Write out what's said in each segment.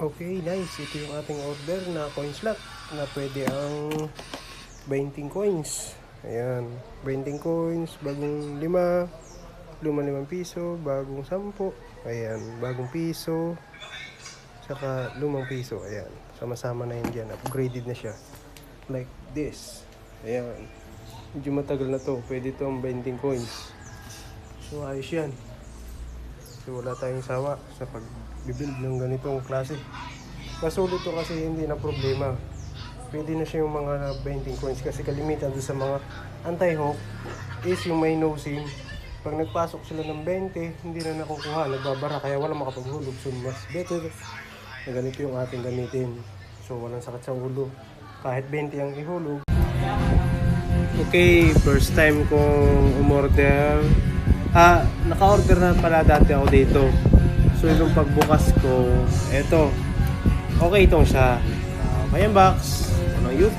Okay, nice. Ito yung ating order na coin slot na pwede ang 20 coins. Ayan, 20 coins, bagong 5, lumang 5 piso, bagong 10. Ayan, bagong piso, saka lumang piso. Ayan, sama-sama na yun dyan. Upgraded na siya. Like this. Ayan. Medyo matagal na to. Pwede to ang 20 coins. So, ayos yan. So, wala tayong sawa sa pag-build ng ganitong klase. Masulit to kasi hindi na problema. Pwede na siya yung mga 20 coins kasi kalimitan doon sa mga anti-hook is yung may no-sim. Pag nagpasok sila ng 20, hindi na nakukuha, nagbabara, kaya wala makapaghulog. So, mas better na ganito yung ating gamitin. So, walang sakit sa ulo. Kahit 20 ang ihulog. Okay, first time kong umorder. Naka-order na pala dati ako dito. So, yung pagbukas ko, eto. Okay itong siya. Mayang box, ng UP.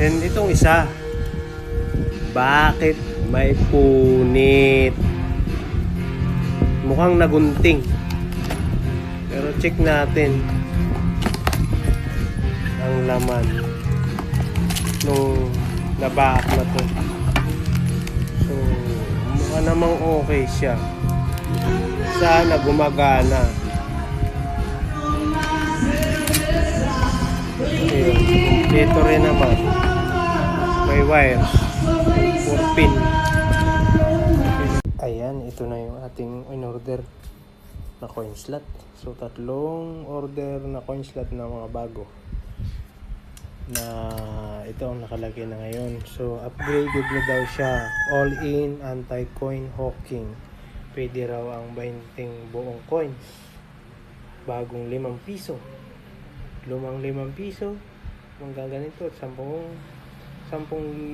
Then, itong isa. Bakit may punit? Mukhang nagunting. Pero check natin ang laman nung nabak na to. So, mukha namang okay siya. Sana gumagana. Ayun. Dito rin naman may wires, 4 pin. Ayan, ito na yung ating in-order na coin slot. So, 3 order na coin slot na mga bago na ito ang nakalagay na ngayon. So, upgraded na daw siya. All-in anti-coin hawking. Pwede raw ang 20 buong coins. Bagong 5 piso. Lumang 5 piso. Hanggang ganito. 10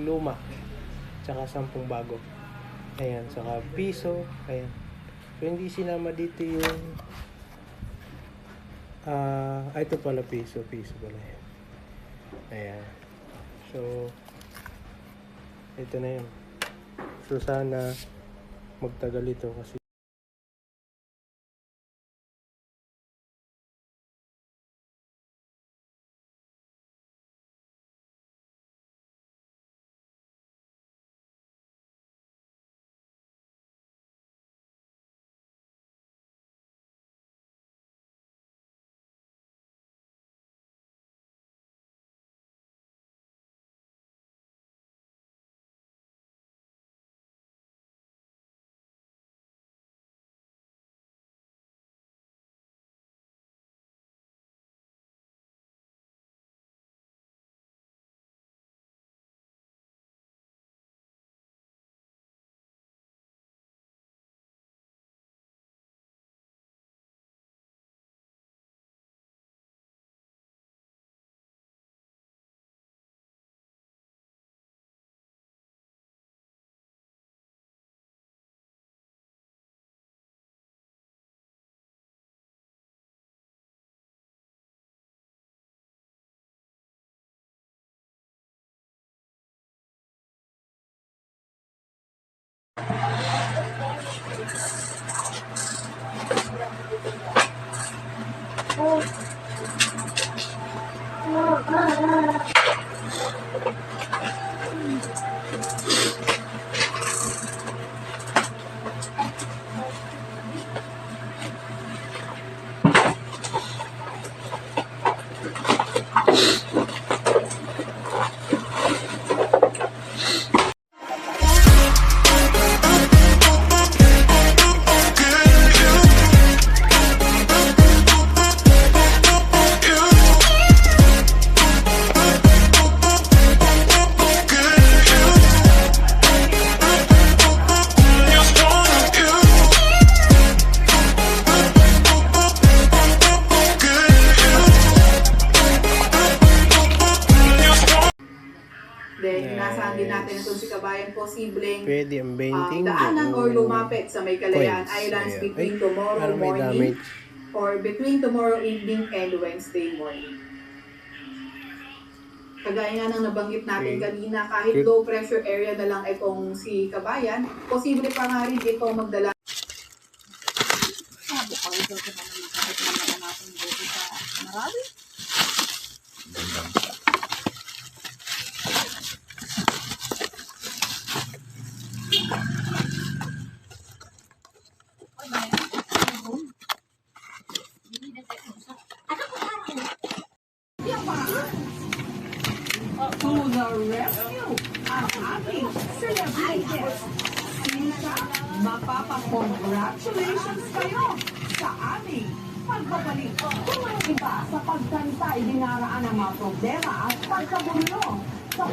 luma. Tsaka 10 bago. Ayan. Saka piso. Ayan. So, hindi sinama dito yung ito pala piso pala yan. Ayan. So, ito na yun. So, sana magtagal ito kasi Inasahan din natin itong si Kabayan posibleng pwede ang 20 daanan or lumapit sa may Kalayaan Islands between tomorrow morning or between tomorrow evening and Wednesday morning. Kagaya nga ng nabanggit natin kanina, kahit low pressure area na lang itong si Kabayan, posible pa nga rin ito magdala. Sabi ko, ito naman kahit naman natin dito sa Bawi. To the rescue, ang ating celebrity Sisa, mapapa-congratulations kayo sa aming pagbabalik. Kung ang iba sa pagkanta ay dinaraan ang mga problema at pagkabulyo sa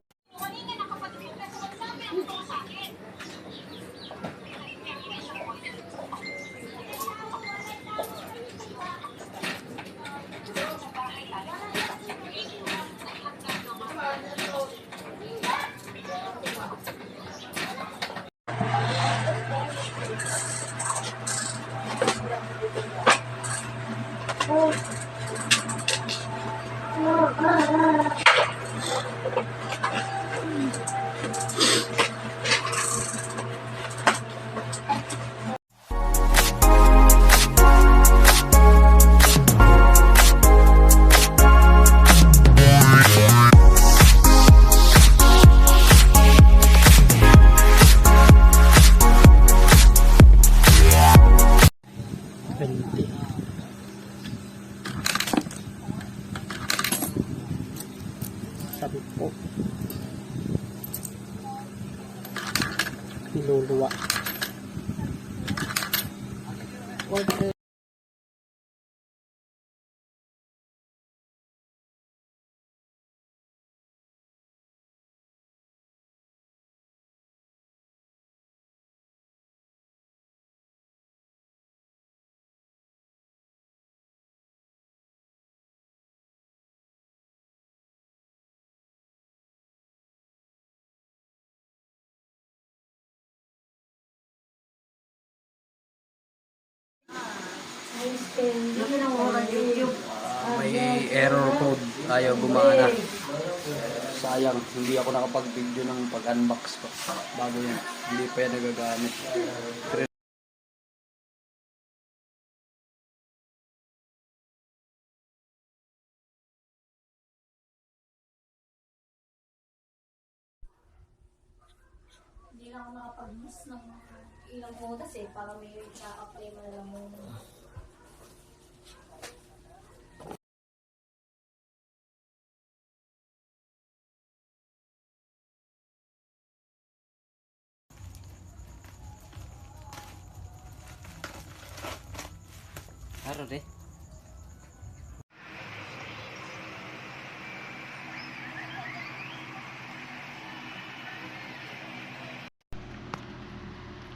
Sabi po. Niluluwa. May error code, ayaw gumana. Sayang, hindi ako nakapag-video ng pag-unbox ko. Bago yun, hindi pa yan nagagamit. Hindi lang ako nakapag-miss ng ilang oras para may ka-apply mo na lang muna. Araw deh.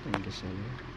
Thank you, sir.